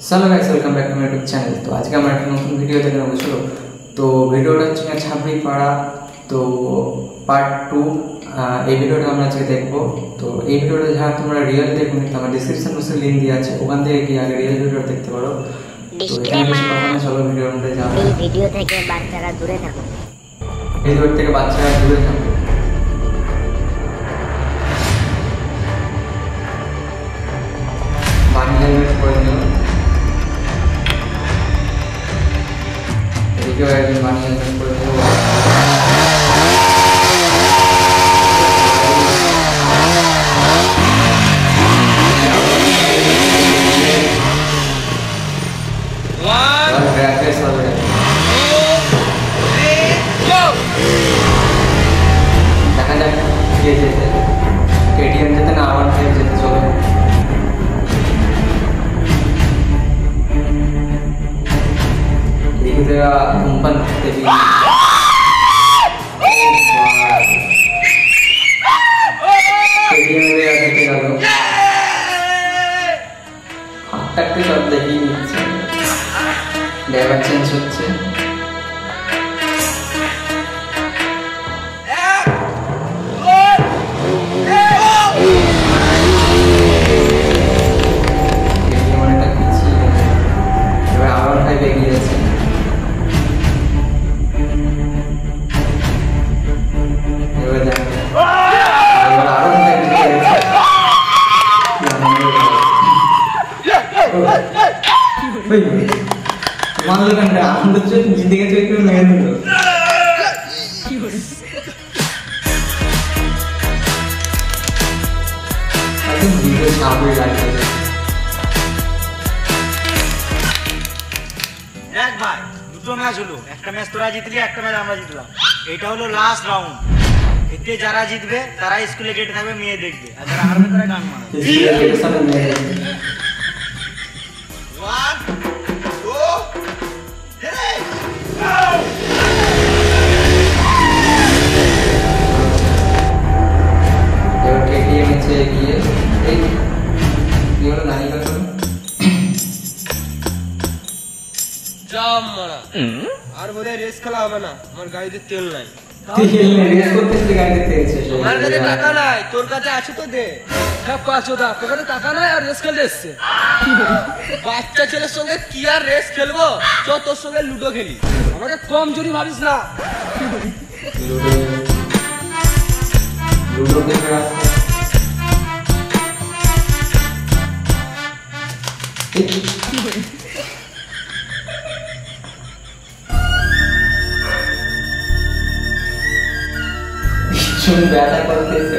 Hello guys, welcome back to my YouTube channel. तो आज के আমরা একটা নতুন ভিডিও দেখে নেব। চলো, তো ভিডিওটা হচ্ছে ছাব্বিশ পাড়া তো পার্ট 2। এই ভিডিওটা আমরা আজকে দেখব। তো এই ভিডিওটা যারা তোমরা রিয়েল দেখুন, আমার ডেসক্রিপশন বক্সে লিংক দেওয়া আছে, ওখান থেকে গিয়ে আগে রিয়েল ভিডিও দেখতে পারো। চলো ভিডিওর মধ্যে যাও। এই ভিডিও থেকে বাচ্চারা দূরে থাকুন। ভিডিও থেকে বাচ্চারা দূরে থাকুন। বানি হেলমেট পরে নিও। এদিকেও একজন বানি হেলমেট পরে নিও। দেখা যাক কে যেতে, কেটিএম যেতে না R15 যেতে। চলো देखते कुंपन देवी কেটিএম এর আগে গেল হাতটাকে সব দেখিয়ে নিচ্ছে। ড্রাইভার চেঞ্জ হচ্ছে। जिंदगी দুটো ম্যাচ হলো, একটা ম্যাচ তোরা জিতলি, একটা ম্যাচ আমরা জিতলাম। এটা হলো লাস্ট রাউন্ড। এতে যারা জিতবে তারা স্কুলে গেটে থাকবে, মেয়ে দেখবে, আর যারা হারবে তারা গান মারবে। আর বোধহয় রেস খেলা হবে না, আমার গাড়িতে তেল নাই। আমার কাছে টাকা নাই, তোর কাছে আছে তো দে। তোর কাছে টাকা নাই আর রেস খেলতে এসছে। বাচ্চা ছেলের সঙ্গে কি আর রেস খেলবো? চ তোর সঙ্গে লুডো খেলি। আমাকে কম জোরি ভাবিস না। ব্যাটা করতেছে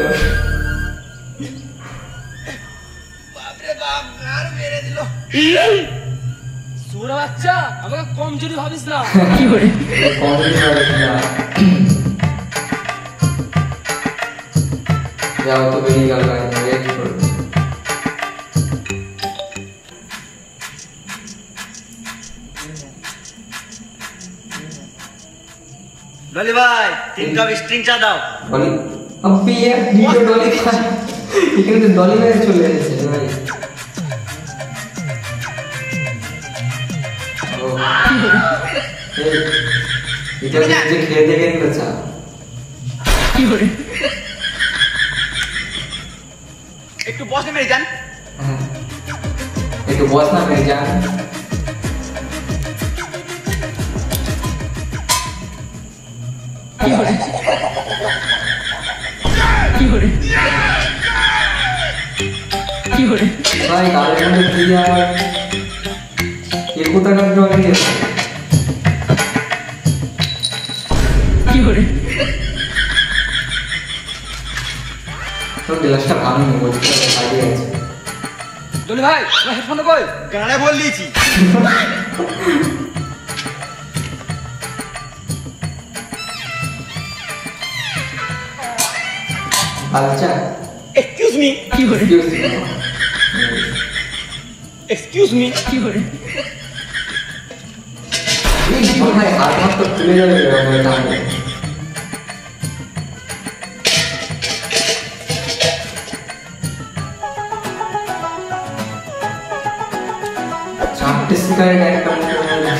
বাপরে বাপ, আর মেরে দিল। সুরা বাচ্চা, আমাকে কম জোরি ভাবিস না। কি করে কম জোরি ভাবিস না? যাও তো বেরিয়ে গেল, রেড করো। ডলি ভাই 3 কাপ স্ট্রিং চা দাও। ডলি अबे ये वीडियो डॉली का এখানে তো ডলি মেরে চলে এসেছে ভাই। ও এটা যে খেয়ে দেখে নিল চা। কি করে একটু বস না মেরে যান। একটু বস না মেরে যান। কি করে কি করে কি করে ভাই গাড়ির মধ্যে কি আর এই কোথাকার জল দিয়েছে? কি করে তো গ্লাসটা ভাঙি নি, বলতে আগে আছে। ডলি ভাই আমার হেডফোন কই? গানে বল দিয়েছি। আচ্ছা এক্সকিউজ মি। কি করে এক্সকিউজ মি। কি করে এই ভাই হাত তো খুলে যাবে এরকম টানলে। চারটে সিগারেট একটা মুখে মারলো।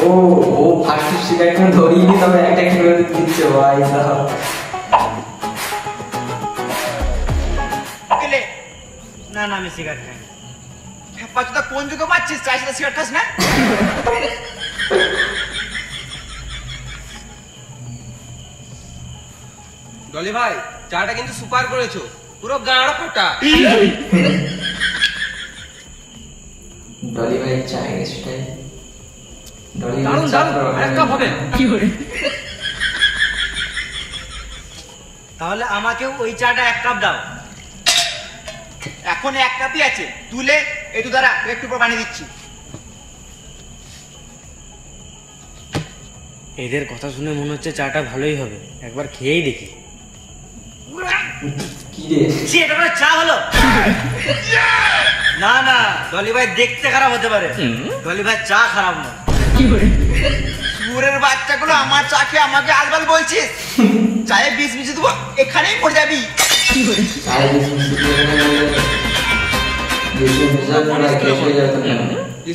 ও ও ফার্স্ট সিগারেট ধরিয়ে নি, তবে একটা একটা করে দিচ্ছে ভাই সাহেব। না না আমি সিগারেট খাই না। কোন যুগে পাচ্ছিস? চায়ের সাথে সিগারেট খাস না? ডলি ভাই চাটা কিন্তু সুপার করেছো, পুরো গাঁড় ফাটা। ডলি ভাই চায়ের স্টাইল, ডলি দারুণ দারুণ, এক কাপ হবে। তাহলে আমাকে ওই চাটা এক কাপ দাও। এখন এক কাপই আছে, তুলে একটু দাঁড়া, একটু পর বানিয়ে দিচ্ছি। এদের কথা শুনে মনে হচ্ছে চাটা ভালোই হবে, একবার খেয়েই দেখি। কি রে? এটা কোনো চা হলো? না না, ডলি ভাই দেখতে খারাপ হতে পারে, ডলি ভাই চা খারাপ না। সুরের বাচ্চাগুলো আমার চা খেয়ে আমাকে আলবাল বলছিস? চায়ে বিষ মিশিয়ে দেবো, এখানেই পড়ে যাবি। চায়ে বিষ মিশিয়ে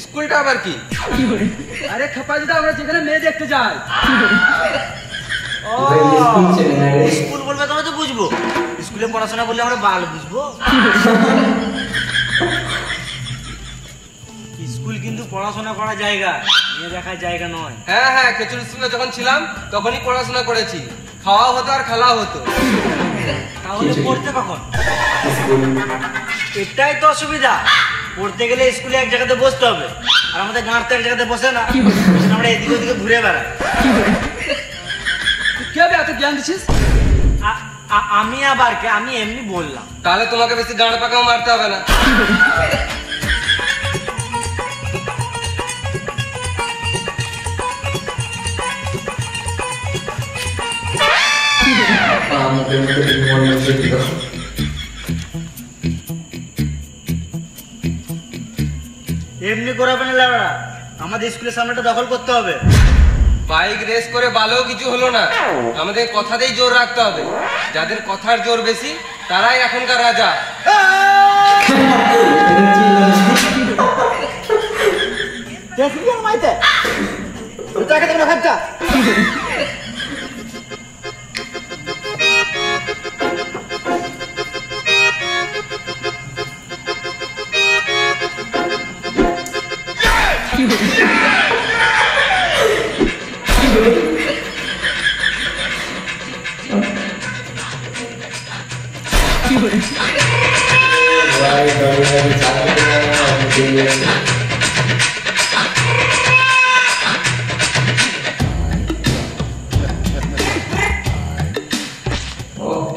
স্কুলটা আবার কি? আরে খেপা দিদা, আমরা যেখানে মেয়ে দেখতে যাই। স্কুল বলবে তবে তো বুঝবো, স্কুলে পড়াশোনা বললে আমরা বাল বুঝবো। স্কুল কিন্তু পড়াশোনা করার জায়গা, মেয়ে দেখার জায়গা নয়। হ্যাঁ হ্যাঁ, খেচুড়ি স্কুলে যখন ছিলাম তখনই পড়াশোনা করেছি, খাওয়া হতো আর খেলা হতো। তাহলে পড়তে কখন? এটাই তো অসুবিধা, পড়তে গেলে স্কুলে এক জায়গাতে বসতে হবে, আর আমাদের গাঁর তো এক জায়গাতে বসে না, আমরা এদিকে ওদিকে ঘুরে বেড়াই। কি হবে এত জ্ঞান দিচ্ছিস? আমি আবার কে, আমি এমনি বললাম। তাহলে তোমাকে বেশি গাঁড় পাকাও মারতে হবে না। এমনি করাবে না লেবড়া, আমাদের স্কুলের সামনেটা দখল করতে হবে। বাইক রেস করে ভালো কিছু হলো না, আমাদের কথাতেই জোর রাখতে হবে। যাদের কথার জোর বেশি তারাই এখনকার রাজা। দেখবি আমার মাইতে টাকা দেবে না ভাবটা।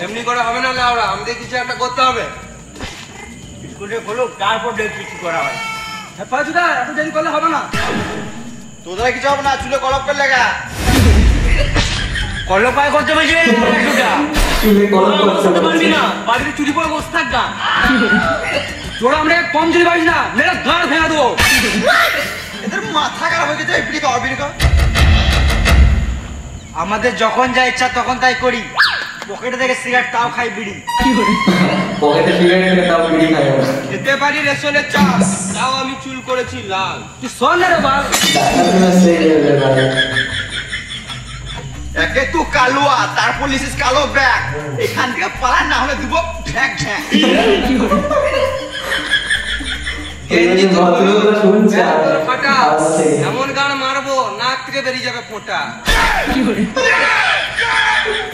এমনি করে হবে না লাউড়া, আমাদের কিছু একটা করতে হবে। স্কুলে খোলুক, তারপর দেখবি কি করা হয়। পাঁচুদা এত দেরি করলে হবে না। তোদের কিছু হবে না, চুলে কলপ করে লাগা। কলপ পায় করতে বলছি পারবি না, বাড়িতে চুরি করে বসে থাক না। তোরা আমরা কম চুরি পারিস না, মেয়েরা গাড় ভেঙে দেবো। এদের মাথা খারাপ হয়ে গেছে। আমাদের যখন যা ইচ্ছা তখন তাই করি, পকেটে থেকে সিগারেট তাও খাই, বিড়ি পকেটে সিগারেট তাও বিড়ি খাই। খেতে পারি রেশনের চাল, তাও আমি চুল করেছি লাল। তুই শোন না রে বাল, একে তুই কালুয়া, তারপর লিসিস কালো ব্যাগ। এখান থেকে পালা, না হলে দিব ঠ্যাক ঠ্যাক। এমন গান মারবো নাক থেকে বেরিয়ে যাবে ফোঁটা।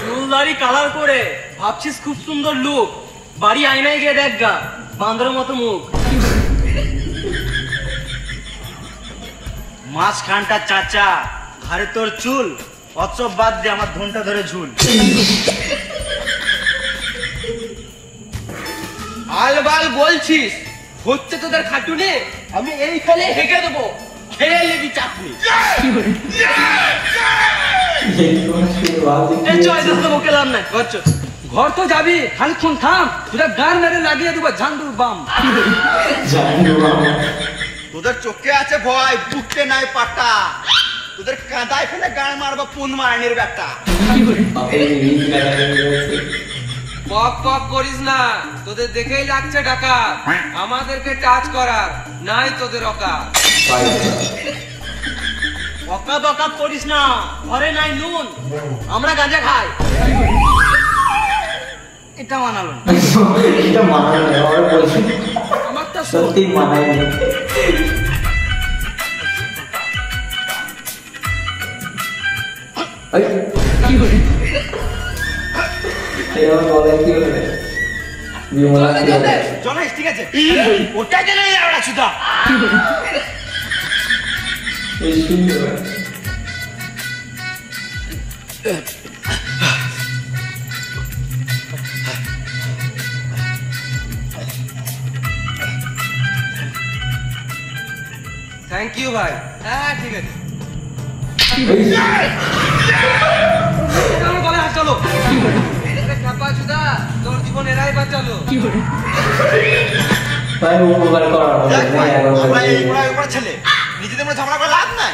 চুলদারি কালার করে ভাবছিস খুব সুন্দর লুক, বাড়ি আয়নায় গিয়ে দেখ গা, বান্দরের মতো মুখ। মাঝখানটা চাচা, ঘরে তোর চুল, অচব বাদ দিয়ে আমার ধনটা ধরে ঝুল। আলবাল বলছিস, হচ্ছে তোদের খাটুনে, আমি এইখানে হেঁকে দেবো, খেয়ে নিবি চাকরি। ঘর তো যাবি, খানিক্ষণ থাম, তোদের গান মেরে লাগিয়ে দেবো ঝান্ডুর বাম। তোদের চোখে আছে ভয়, বুকতে নাই পাটা, তোদের কাঁদায় ফেলে গান মারবো পুন মারানির ব্যাটা। পক পক করিস না, তোদের দেখেই লাগছে ডাকাত। আমাদেরকে টাচ করার নাই তোদের অকাত। বকা বকা করিস না, ঘরে নাই নুন, আমরা গাঁজা খাই। এটা মানালো না। এটা মানায় না, আমার বলছি আমারটা সত্যি মানায় না। এই, এরকম বলে কি হবে? বিমলা কি হবে? চলো ঠিক আছে, ওটাই জেনে যাওয়া সুদা। এই সুন্দর। থ্যাংক ইউ ভাই। হ্যাঁ ঠিক আছে। বলে হাত চলো। কাপাচুদা, তোর জীবন এরাই বাঁচালো। ভাই উপকার করার হবে দেখ না, ভাই, একবার আমরা বলে এই দিই। বড় ছেলে, নিজেদের মধ্যে ঝগড়া করে লাভ নাই।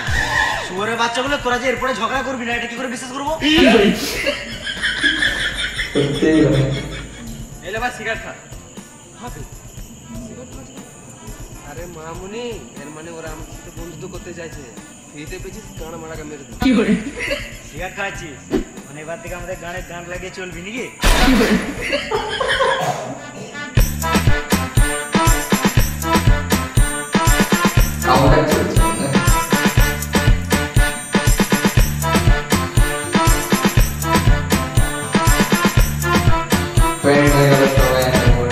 শুয়োরের বাচ্চাগুলো তোরা যে এরপরে ঝগড়া করবি না, এটা কি করে বিশ্বাস করবো? সত্যিই ভাই। এলে ভাই সিগারেট খা। আরে মামুনি, এর মানে ওরা আমার সাথে বন্ধুত্ব করতে চাইছে। ফ্রিতে পেয়েছিস, গান মারাকে মেরে দিই। সিগারেট খাচ্ছিস মানে এবার থেকে আমাদের গানে গান লাগিয়ে চলবি নাকি? কাউন্টার চলছে না? ফ্রেন্ড হয়ে গেল সবাই একসাথে।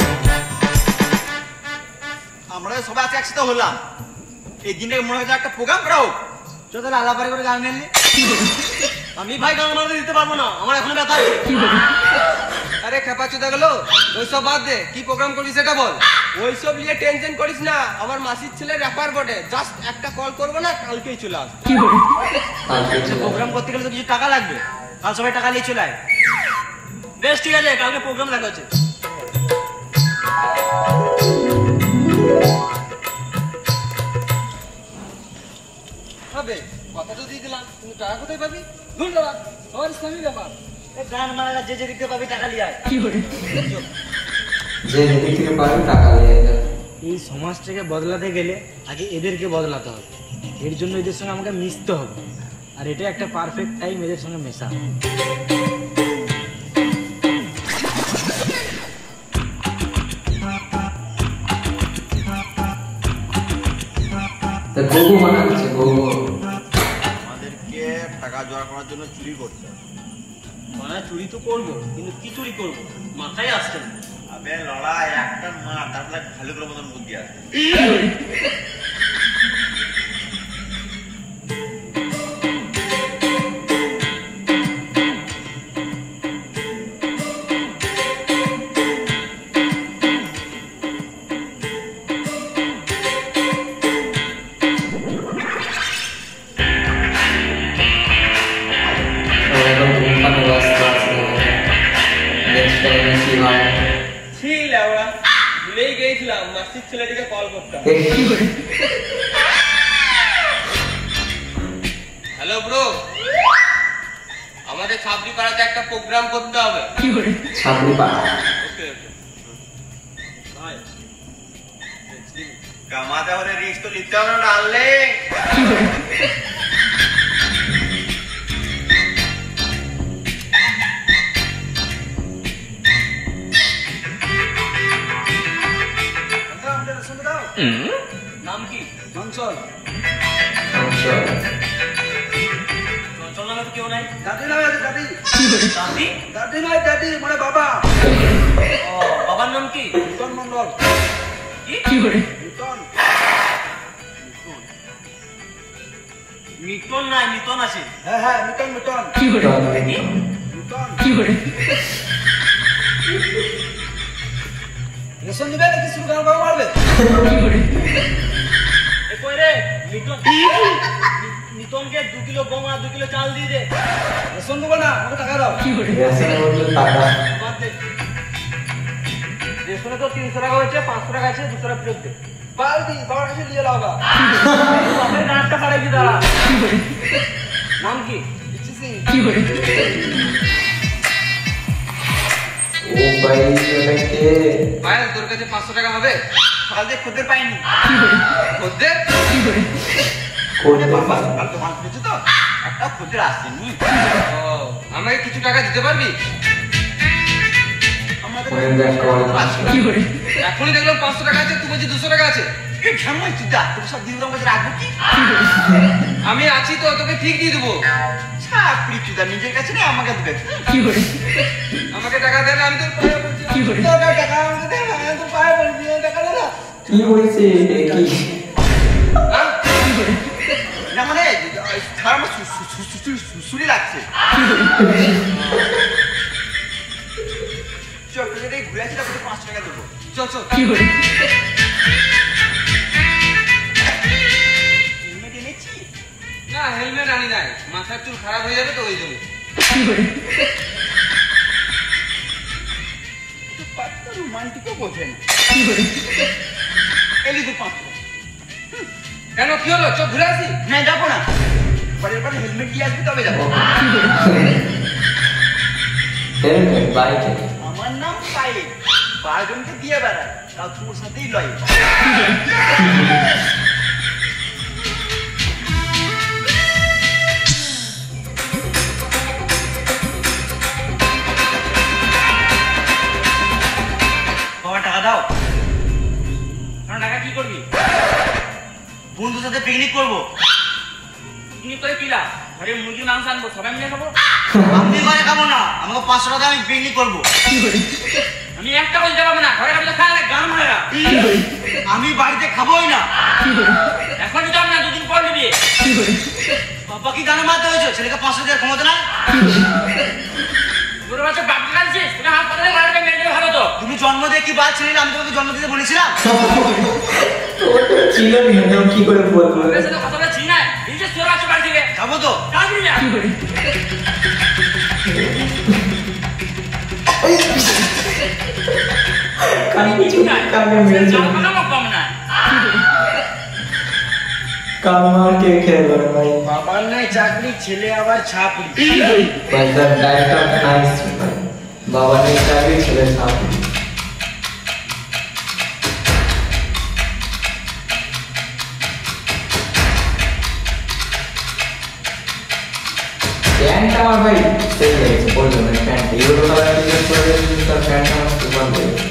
আমরা সবাই আজকে একসাথে হলাম, এই দিনটাকে মনে হয় একটা প্রোগ্রাম করা হোক। চল তাহলে আলাপারি করে গান নিয়ে আমি ভাই গান মারাতে দিতে পারবো না, আমার এখনো ব্যথা আছে। আরে খেপাচুদা গেলো, ওইসব বাদ দে। কি প্রোগ্রাম করবি সেটা বল। ওইসব নিয়ে টেনশন করিস না, আমার মাসির ছেলে র্যাপার বটে। জাস্ট একটা কল করবো না, কালকেই চলে আসবে। প্রোগ্রাম করতে গেলে তো কিছু টাকা লাগবে, কাল সবাই টাকা নিয়ে চলে আয়। বেশ ঠিক আছে, কালকে প্রোগ্রাম দেখা হচ্ছে। হবে, কথা তো দিয়ে দিলাম, কিন্তু টাকা কোথায় পাবি? ধন্যবাদ, আমার ইসলামী ব্যাপার। গান মারা যে দিক থেকে পাবি টাকা নিয়ে আয়। যে যেদিক থেকে পারবে টাকা নিয়ে যাবে। এই সমাজটাকে বদলাতে গেলে আগে এদেরকে বদলাতে হবে। এর জন্য এদের সঙ্গে আমাকে মিশতে হবে, আর এটা একটা পারফেক্ট টাইম এদের সঙ্গে মেশা। তা গগু বানাচ্ছে, গগু। আমাদেরকে টাকা জোগাড় করার জন্য চুরি করতে হবে। মানে চুরি তো করবো, কিন্তু কি চুরি করবো মাথায় আসছে না। আবে লড়াই একটা মা, তারপরে ভালো করে মতন বুদ্ধি আছে। ভুলেই গিয়েছিলাম, মাসির ছেলেটিকে কল করতাম। হ্যালো ব্রো, আমাদের ছাবড়ি পাড়াতে একটা প্রোগ্রাম করতে হবে। ছাবড়ি পাড়া? ওকে ভাই কামাতে হলে রিস্ক তো নিতে হবে না, ডাললে। নাম কি? চঞ্চল। চঞ্চল? চঞ্চল নামে তো কেউ নাই। দাদি নয়, দাদি। দাদি? দাদি নয়, দাদি মানে বাবা। ও, বাবার নাম কি? নূতন মন্ডল। কি? নূতন। মিটন নাই, মিটন আছে। হ্যাঁ হ্যাঁ, নূতন নূতন। কি? নূতন। রেশন দিবে নাকি শুরু গান বাবা মারবে? এ কই রে মিটন? মিটনকে 2 কিলো গম আর 2 কিলো চাল দিয়ে দে। রেশন দেবো না, আমাকে টাকা দাও। রেশনের বদলে টাকা। বাদ দে। রেশনে তো 300 টাকা হয়েছে, 500 টাকা আছে, 200 টাকা ফেরত দে। বালতি বাবার কাছে নিয়ে যাও গা। বাপের গানটা পাড়াই দি দাঁড়া। নাম কি? দিচ্ছি। ও ভাই ওটাকে পায়েল তোর কাছে 500 টাকা হবে? সকাল থেকে খদ্দের পাইনি। খদ্দের? কোন বাবা সকাল তো মাল পেয়েছো তো? একটা খদ্দের আসেনি। ও, আমাকে কিছু টাকা দিতে পারবি? আমাদের ফোনের ব্যাগ কল এখনই দেখলাম 500 টাকা আছে, তুই বলছিস 200 টাকা আছে। এই ঝামাই চিন্তা তোর সব দিন কাছে রাখবো কি? আমি আছি তো, তোকে ঠিক দিয়ে দেবো। ছাপড়ি চুদা নিজের কাছে নেই আমাকে দেবে। আমাকে টাকা দেন, আমি তোর পায়ে পড়ছি। তোর টাকা আমাকে দে, আমি তো পায়ে পড়ছি, টাকা দে না। কি হয়েছে কি হ্যাঁ? না মানে খারাপ সুসুরি লাগছে। চল তোকে দেখে ঘুরে আসি, তারপরে 500 টাকা দেবো। চল চল। হেলমেট এনেছি? না হেলমেট আনি নাই, মাথার চুল খারাপ হয়ে যাবে তো ওই জন্য। পাত্তা রোমান্টিকও বোঝে না। এলি তো 500 টাকা। কেন কি হলো? চল ঘুরে আসি। না যাবো না, পরের বার হেলমেট দিয়ে আসবি তবে যাবো। হেলমেট বাইকে আমার নাম পায়েল, 12 জনকে দিয়ে বেড়ায়, তাও তোর সাথেই লয়। বাবা টাকা দাও। টাকা কি করবি? বন্ধুর সাথে পিকনিক করবো। পিকনিক করে কি লাভ? ঘরে মুরগির মাংস আনবো, সবাই মিলে খাবো। আমি ঘরে খাবো না, আমাকে 500 টাকা আমি পিকনিক করবো। আমি একটা বলতে পারবো না, ঘরে খাবি তো খাওয়া গান মারা। আমি বাড়িতে খাবোই না। এখনই যাও না, 2 দিন পর নিবি। বাবা কি গান মারতে হয়েছে? ছেলেকে 500 দেওয়ার ক্ষমতা নাই? তোর বাচ্চা বাপ কালছিস, তোকে হাত পাতালে মারবে, মেরে দেবে ভালো তো। তুমি জন্ম দিয়ে কি বাদ ছিলি? আমি তোমাকে জন্ম দিতে বলেছিলাম। ও তো ছিল না, কি করে বলবো তোর সাথে কথা বলে চিনি না, এই যে তোর বাচ্চা বাড়ি থেকে। যাবো তো। যাবি না? কানে কিছু কানে মেরেছে যাও না, আমার কম না। কামার কে খেলো ভাই বাবার নাই চাকরি, ছেলে আবার ছাপড়ি। ভাই তার ডায়লগটা নাইস ভাই বাবা নেই চাকরি ছেলে ছাপড়ি প্যান্ট আমার ভাই সেই লেগেছে বললো না প্যান্ট ইউরো কালার টি-শার্ট পরে তার প্যান্ট আমার সুপার লেগেছে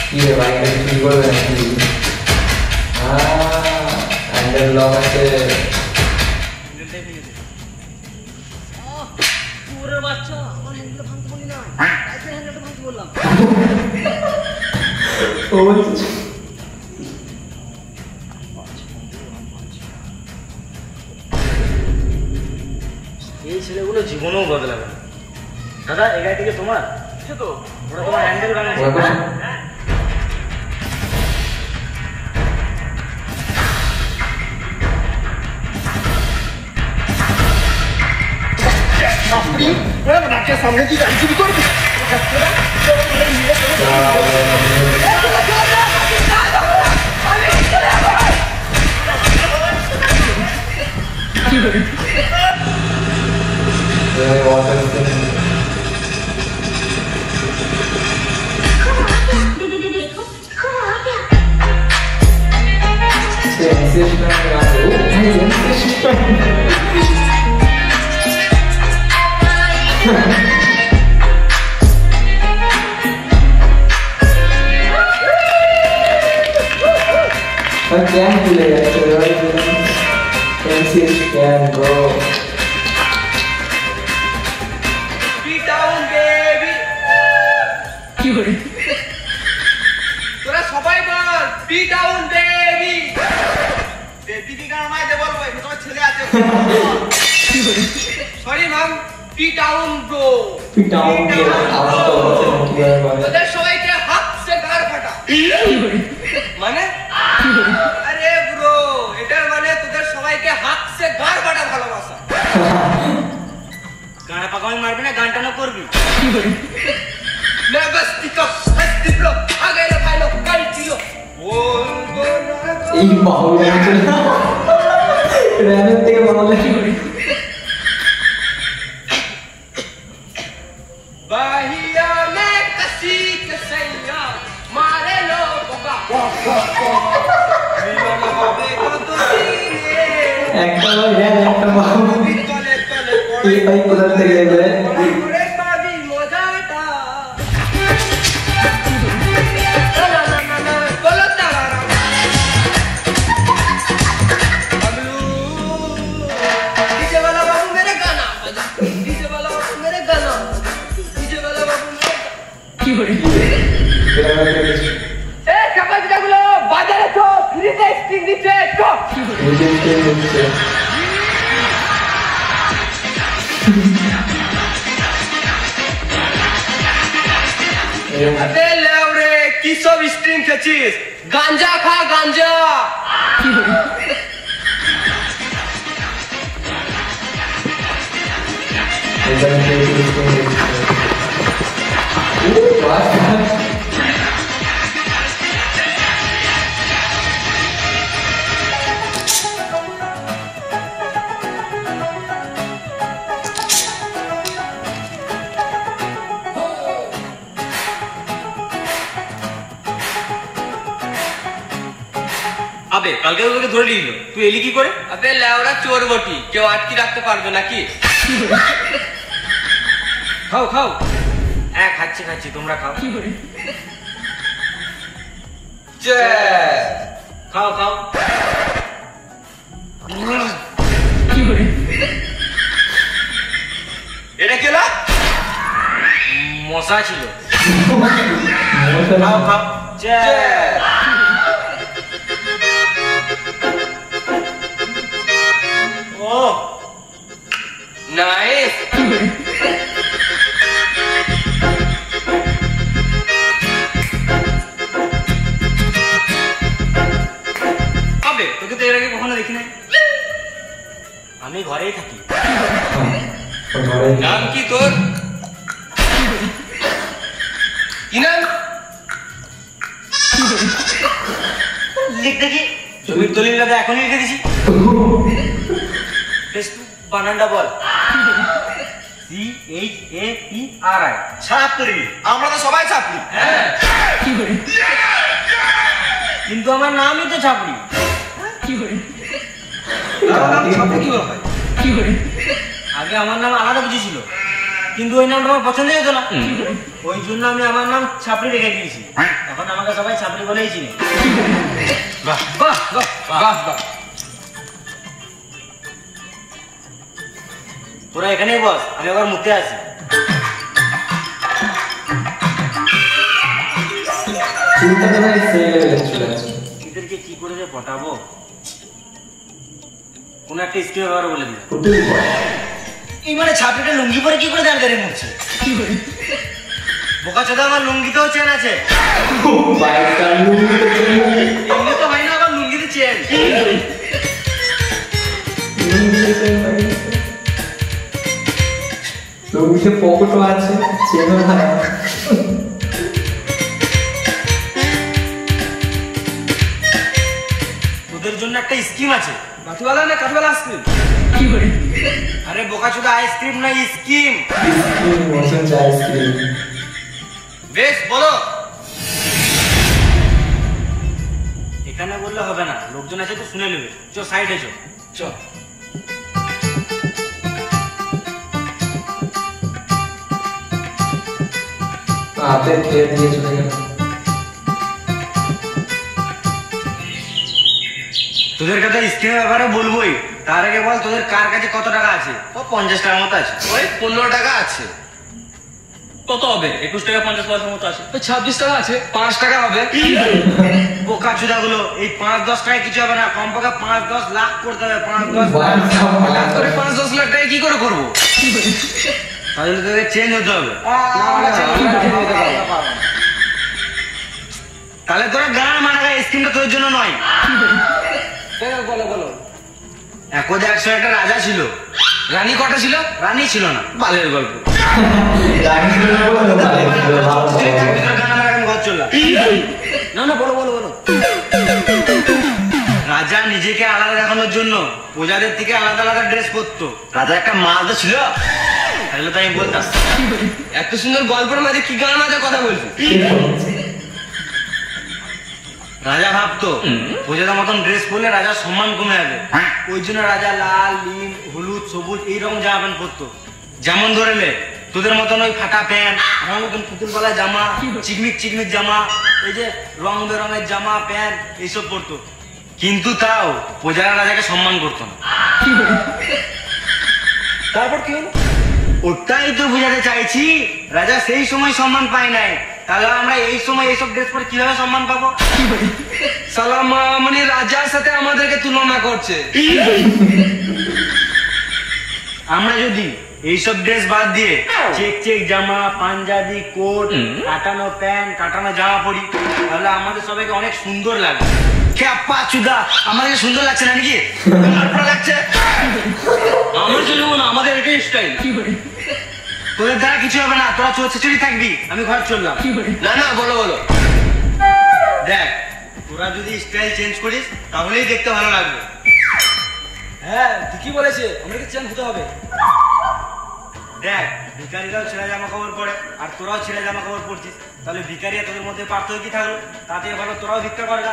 কি রে ভাই এটা কি করবে নাকি হ্যান্ডেল লক আছে তোর বাচ্চা আমার হ্যান্ডেল ভাঙতে বলি না, তাইতে হ্যান্ডেলটা ভাঙতে বললাম। ও বলছে এই ছেলেগুলো জীবনেও বদলাবে না। দাদা এই গাড়িটিকে তোমার? সে তো ওটা তোমার হ্যান্ডেল ভাঙাচ্ছে। সামনে কি গাড়ি চুরি করবি? Can भूले जाते भाई can bro Beat down baby তোরা সবাই বল beat down baby বেবি কি গান মাইতে বলবো? এটা তোমার ছেলে আছে। Sorry ma'am beat down bro down के आवाज तो होते हैं कि यार তোদের সবাইকে হাত সে গার ফাটা মানে আরে ব্রো এটার মানে তোদের সবাইকে হাত সে গার ফাটা ভালোবাসা গাড়া পাকামি মারবি না, গান টানো করবি। मैं बस टिकअप हस्ती ब्लो आ गए लो भाई लो गाड़ी चियो बोल এই বাহুল গান র্যামের থেকে বাহুল মিলন হবে কতদিনে একটা ভাই একটা বাবু তলে তলে এই ভাই কোথা থেকে এলে পড়ে পাবি মজাটা বলো তারা বাবলু डीजे वाला बाबू मेरे गाना डीजे वाला बाबू मेरे गाना डीजे वाला बाबू मेरे কি করে এ কাপাসিটা গুলো বাজারে তো ফ্রিতে স্টিং দিচ্ছে তো আরে লেওরে কি সব স্টিং খেছিস গাঞ্জা খা গাঞ্জা আবে কালকে তোকে ধরে নিয়ে নিল, তুই এলি কি করে? আবে লেওরা চোর বটি কেউ আটকে রাখতে পারবে নাকি খাও খাও। হ্যাঁ খাচ্ছি খাচ্ছি, তোমরা খাও। খাও খাও। এটা কি হলো মশা ছিল। খাও খাও। ও নাইস আবে তোকে তো এর আগে কখনো দেখি নাই। আমি ঘরেই থাকি। নাম কি তোর কি নাম লিখ দেখি। জমির দলিলটা এখনই লিখে দিছি। বেশ, তুই বানানটা বল। CHAPRI। ছাত্রী। আমরা তো সবাই ছাত্রী। হ্যাঁ। কিন্তু আমার নামই তো ছাপড়ি। আগে আমার নাম আলাদা বুঝেছিল, কিন্তু ওই নামটা আমার পছন্দ হতো না, ওই জন্য আমি আমার নাম ছাপড়ি রেখে দিয়েছি। এখন আমাকে সবাই ছাপড়ি বলেই চিনি। বাহ বাহ বাহ বাহ বাহ তোরা এখানেই বস, আমি আবার মুতে আছি। চিন্তাটা ভাই সেই লেভেলে চলে আসছে। এদেরকে কি করে যে পটাবো, কোন একটা স্কিল ব্যবহার বলে দিই। এই মানে ছাপড়িটা লুঙ্গি পরে কি করে দাঁড়িয়ে দাঁড়িয়ে মুছছে? বোকা চোদা, আমার লুঙ্গিতেও চেন আছে। এমনি তো হয় না, আবার লুঙ্গিতে চেন। লুঙ্গিতে পকেটও আছে, চেনও হয়। তোদের জন্য একটা স্কিম আছে। বাতিওয়ালা না কাঠওয়ালা আইসক্রিম আরে বোকা চোদা, আইসক্রিম না স্কিম। মোশন চা আইসক্রিম। বেশ বলো। এখানে বললে হবে না, লোকজন আছে তো শুনে নেবে। চ সাইডে চ। চ হাতে খেয়ে দিয়ে চলে গেল। তোদের কাছে স্কিমের ব্যাপারে বলবোই, তার আগে বল তোদের কার কাছে কত টাকা আছে? ও 50 টাকার মতো আছে। ওই 15 টাকা আছে কত হবে? 21 টাকা 50 পয়সার মতো আছে। ওই 26 টাকা আছে 5 টাকা হবে বোকা চোদা গুলো, এই 5-10 টাকায় কিছু হবে না, কমপক্ষে 5-10 লাখ করতে হবে। 5-10 হঠাৎ করে 5-10 লাখ টাকা কি করে করবো? তাহলে তোদের চেঞ্জ হতে হবে। তাহলে তোরা গান মারা স্কিমটা তোর জন্য নয়। বলো বলো একদে 100 একটা রাজা ছিল, রানী কটা ছিল? রানী ছিল না। বালের গল্প না না বলো বলো বলো। রাজা নিজেকে আলাদা দেখানোর জন্য প্রজাদের থেকে আলাদা আলাদা ড্রেস পরতো। রাজা একটা মাল তো ছিল, তাহলে তো আমি বলতাম। এত সুন্দর গল্পের মাঝে কি গান মাঝে কথা বলছি? রাজা ভাবতো প্রজাদের মতন ড্রেস পরলে রাজার সম্মান কমে যাবে, ওই জন্য রাজা লাল নীল হলুদ সবুজ এইরকম জামা প্যান্ট পরতো। যেমন ধরে নে তোদের মতন ওই ফাটা প্যান্ট, আমার মতন পুতুল গলা জামা, চিকমিক চিকমিক জামা, এই যে রং বেরঙের জামা প্যান্ট এইসব পরতো। কিন্তু তাও প্রজারা রাজাকে সম্মান করতো না। তারপর কি হলো? ওটাই তো বুঝাতে চাইছি, রাজা সেই সময় সম্মান পায় নাই, তাহলে আমরা এই সময় এইসব ড্রেস পরে কিভাবে সম্মান পাবো? সালামা মানে রাজার সাথে আমাদেরকে তুলনা করছে। আমরা যদি এইসব ড্রেস বাদ দিয়ে চেক চেক জামা, পাঞ্জাবি, কোট, কাটানো প্যান্ট, কাটানো জামা পরি, তাহলে আমাদের সবাইকে অনেক সুন্দর লাগবে। খেপা চুদা, আমাদের সুন্দর লাগছে না নাকি? ভালো লাগছে আমার জন্য না, আমাদের এটাই স্টাইল। তোদের দ্বারা কিছু হবে না, তোরা চোর ছেচুরি থাকবি, আমি ঘর চললাম। না না, বলো বলো। দেখ তোরা যদি স্টাইল চেঞ্জ করিস তাহলেই দেখতে ভালো লাগবে। হ্যাঁ ঠিকই বলেছে, আমাদেরকে চেঞ্জ হতে হবে। দেখ ভিখারিরাও ছেঁড়া জামা কাপড় পরে আর তোরাও ছেঁড়া জামা কাপড় পরছিস, তাহলে ভিখারি আর তোদের মধ্যে পার্থক্য কি থাকলো? তাতে ভালো তোরাও ভিক্ষা কর গা।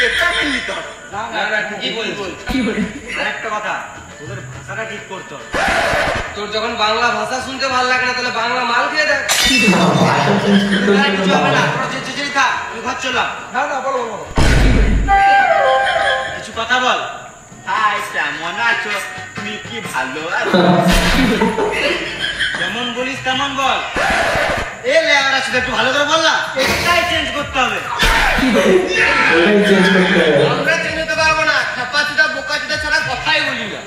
এটা মেনে তো না না, ঠিকই বলছিস। আর একটা কথা, তোদের ভাষাটা ঠিক করতে হবে। তোর যখন বাংলা ভাষা শুনতে ভালো লাগে না, তাহলে বাংলা মাল খেয়ে দেখ। তোরা কিছু হবে না, তোরা চেঁচিয়ে থাক, আমি ঘর চললাম। না না, বলো বলো। কিছু কথা বল। হাই কেমন আছো, তুমি কি ভালো আছো? যেমন বলিস তেমন বল। এ লেয়ারা শুধু একটু ভালো করে বল না, এটাই চেঞ্জ করতে হবে। আমরা চেঞ্জ হতে পারবো না, ছাপা চুদা বোকা চুদা ছাড়া কথাই বলি না।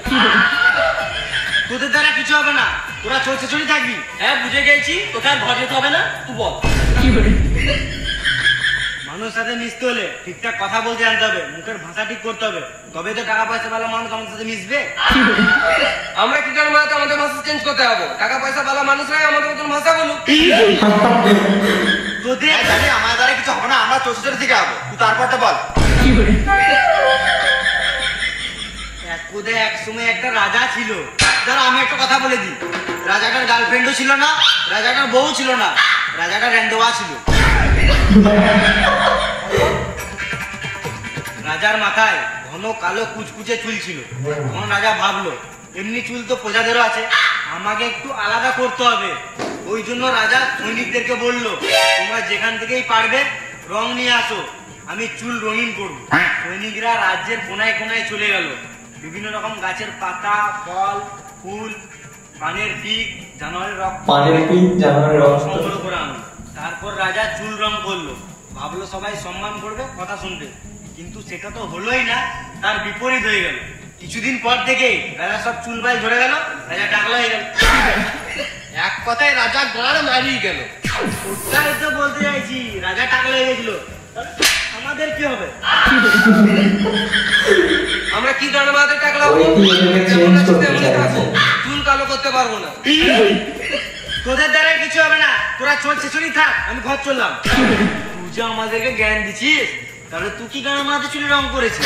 তোদের দ্বারা কিছু হবে না, তোরা চোর ছেচুরি থাকবি। হ্যাঁ বুঝে গেছি, তোকে আর ঘর যেতে হবে না, তুই বল। মানুষের সাথে মিশতে হলে ঠিকঠাক কথা বলতে জানতে হবে, মুখের ভাষা ঠিক করতে হবে, তবে তো টাকা পয়সা वाला মানুষ আমাদের সাথে মিশবে। আমরা কি জানবো না আমাদের ভাষা চেঞ্জ করতে হবে? টাকা পয়সা वाला মানুষরাই আমাদের মতন ভাষা বলুক। তোদের জানি আমার দ্বারা কিছু হবে না, আমরা চোর ছেচুরি থেকে যাবো, তুই তারপরটা বল। এক সময় একটা রাজা ছিল, ধরো আমি একটা কথা বলে দিই, রাজাটার গার্লফ্রেন্ডও ছিল না, রাজাটার বউ ছিল না, রাজাটা র্যান্ডোয়া ছিল। রাজার মাথায় ঘন কালো কুচকুচে চুল ছিল। তখন রাজা ভাবলো এমনি চুল তো প্রজাদেরও আছে, আমাকে একটু আলাদা করতে হবে। ওই জন্য রাজা সৈনিকদেরকে বললো, তোমরা যেখান থেকেই পারবে রং নিয়ে আসো, আমি চুল রঙিন করবো। সৈনিকরা রাজ্যের কোনায় কোনায় চলে গেল, বিভিন্ন রকম গাছের পাতা, ফল, ফুল, পানের পিক, জানোয়ারের রক্ত সংগ্রহ করে আনো। তারপর রাজা চুল রং করলো, ভাবলো সবাই সম্মান করবে, কথা শুনবে, কিন্তু সেটা তো হলোই না, তার বিপরীত হয়ে গেল। কিছুদিন পর থেকেই রাজা সব চুল বাই ধরে গেল, রাজা টাকলা হয়ে গেল। এক কথায় রাজা গাড় মারিয়ে গেল। ওটাই তো বলতে চাইছি, রাজা টাকলা হয়ে গেছিল, আমাদের কি হবে? আমরা কি গাড় মারাতে টাকলা হবো? চুল কালো করতে পারবো না। তোদের দ্বারা কিছু হবে না, তোরা চোর ছেচুরি থাক, আমি ঘর চললাম। তুই যে আমাদেরকে জ্ঞান দিচ্ছিস, তাহলে তুই কি গান আমাদের চুলে রং করেছিস?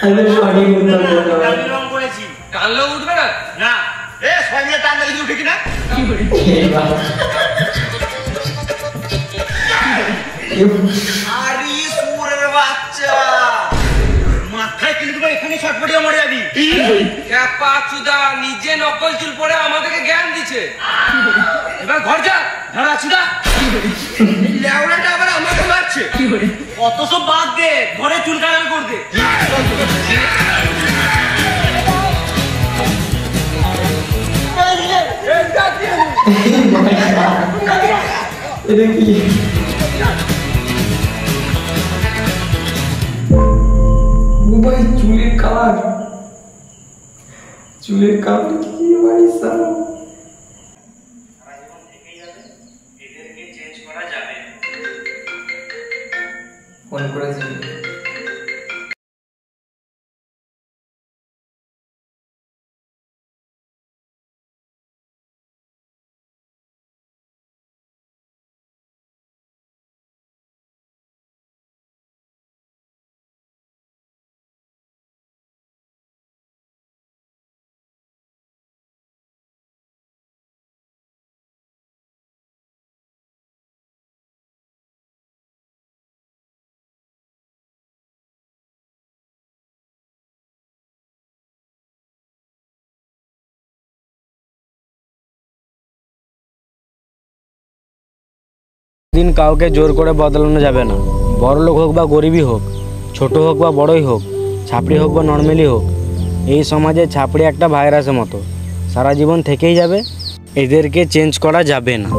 আমি রং করেছি। টানলেও উঠবে না। না, এ সবাই মিলে টান দিলে উঠে কিনা? আরে সুরের বাচ্চা, মাথায় কিনে দেবো, এখানে ছটপটিয়ে মরে যাবি। ক্যাপা চুদা নিজে নকল চুল পরে আমাদেরকে জ্ঞান দিচ্ছে। এবার ঘর যা, ধরা চুদা। লেওড়াটা আবার আমাকে মারছে। অত সব বাদ দে, ঘরে চুল কালার করতে। এটা কি? ও ভাই চুলের কালার কি ভাই সারা? এদেরকে চেঞ্জ করা যাবে। ফোন করেছি। কোনোদিন কাউকে জোর করে বদলানো যাবে না। বড়লোক হোক বা গরিবই হোক, ছোট হোক বা বড়ই হোক, ছাপড়ি হোক বা নর্মালি হোক, এই সমাজে ছাপড়ি একটা ভাইরাসের মতো, সারা জীবন থেকেই যাবে। এদেরকে চেঞ্জ করা যাবে না।